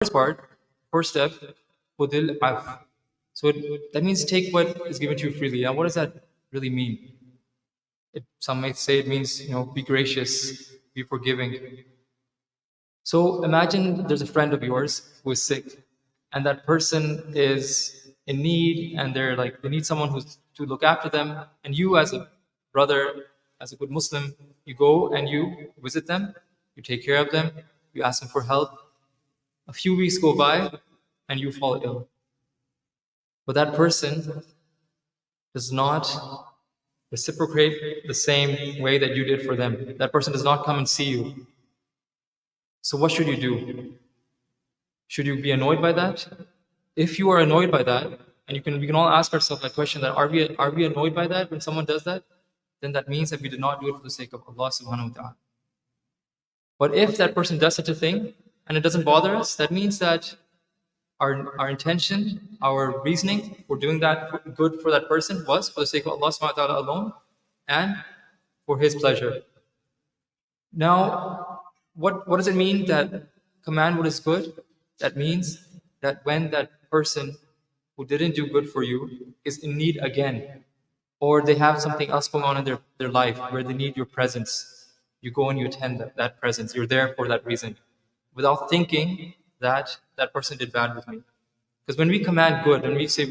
first part, first step, khudil af. So that means take what is given to you freely. Now, what does that really mean? Some may say it means, be gracious, be forgiving. So imagine there's a friend of yours who is sick, and that person is in need, and they need someone who's to look after them. And you, as a brother, as a good Muslim, you go and you visit them, you take care of them, you ask them for help. A few weeks go by, and you fall ill. But that person does not reciprocate the same way that you did for them. That person does not come and see you. So what should you do? Should you be annoyed by that? If you are annoyed by that, and we can all ask ourselves that question: that are we annoyed by that when someone does that? Then that means that we did not do it for the sake of Allah subhanahu wa ta'ala. But if that person does such a thing and it doesn't bother us, that means that our intention, our reasoning for doing that good for that person was for the sake of Allah subhanahu wa ta'ala alone and for His pleasure. Now, what does it mean that command what is good? That means that when that person who didn't do good for you is in need again, or they have something else going on in their life where they need your presence, you go and you attend that presence. You're there for that reason, without thinking that that person did bad with me. Because when we command good, when we say,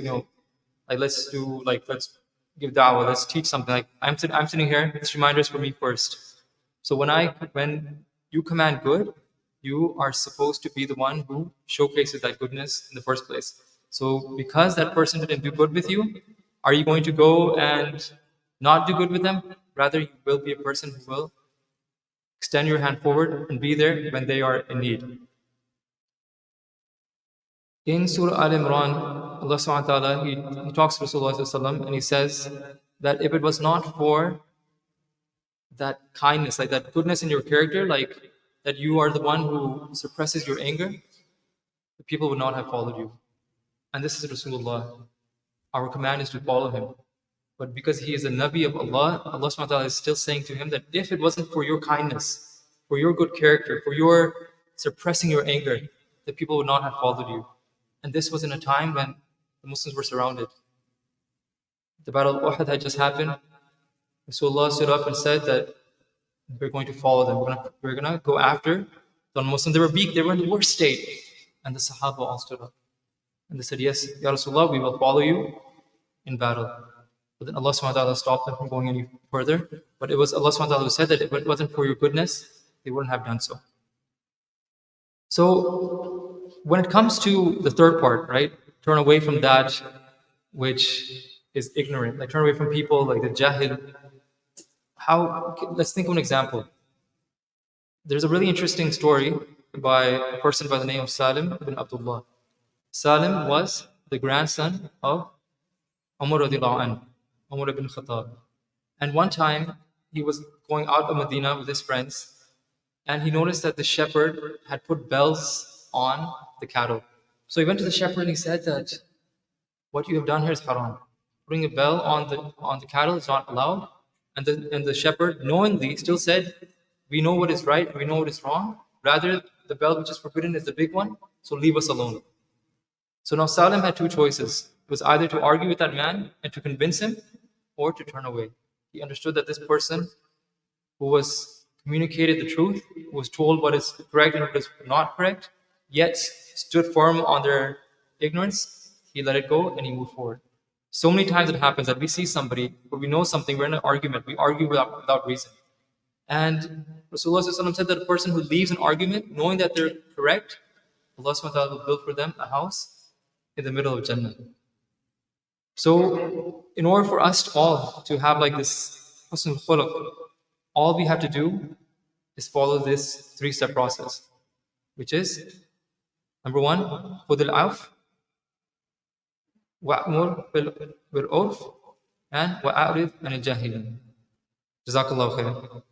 let's give da'wah, let's teach something. Like I'm sitting here, this reminder is for me first. So when you command good, you are supposed to be the one who showcases that goodness in the first place. So because that person didn't do good with you, are you going to go and not do good with them? Rather, you will be a person who will extend your hand forward and be there when they are in need. In Surah Al Imran, Allah subhanahu wa ta'ala, he talks to Rasulullah and he says that if it was not for that kindness, like that goodness in your character, like that you are the one who suppresses your anger, the people would not have followed you. And this is Rasulullah. Our command is to follow him. But because he is a Nabi of Allah, Allah subhanahu wa ta'ala is still saying to him that if it wasn't for your kindness, for your good character, for your suppressing your anger, the people would not have followed you. And this was in a time when the Muslims were surrounded. The Battle of Uhud had just happened. Rasulullah stood up and said that we're going to follow them. We're going to go after the Muslims. They were weak. They were in the worst state. And the Sahaba all stood up. And they said, yes, Ya Rasulullah, we will follow you in battle. But then Allah subhanahu wa ta'ala stopped them from going any further. But it was Allah subhanahu wa ta'ala who said that if it wasn't for your goodness, they wouldn't have done so. So when it comes to the third part, right? Turn away from that which is ignorant. Like turn away from people like the jahil. Let's think of an example. There's a really interesting story by a person by the name of Salim ibn Abdullah. Salim was the grandson of Umar radiallahu anhu, Umar ibn Khattab. And one time he was going out of Medina with his friends, and he noticed that the shepherd had put bells on the cattle. So he went to the shepherd and he said that what you have done here is haram. Putting a bell on the cattle is not allowed. And the shepherd knowingly still said, we know what is right, we know what is wrong. Rather, the bell which is forbidden is the big one, so leave us alone. So now Salim had two choices. It was either to argue with that man and to convince him, or to turn away. He understood that this person who was communicated the truth, who was told what is correct and what is not correct, yet stood firm on their ignorance, he let it go and he moved forward. So many times it happens that we see somebody, or we know something, we're in an argument, we argue without reason. And Rasulullah said that a person who leaves an argument knowing that they're correct, Allah subhanahu wa ta'ala will build for them a house in the middle of Jannah. So in order for us all to have like this husnul khuluq, all we have to do is follow this 3-step process, which is number 1, khudil af, wa'mur bil urf, and wa'arid anil jahilin. Jazakallahu khairan.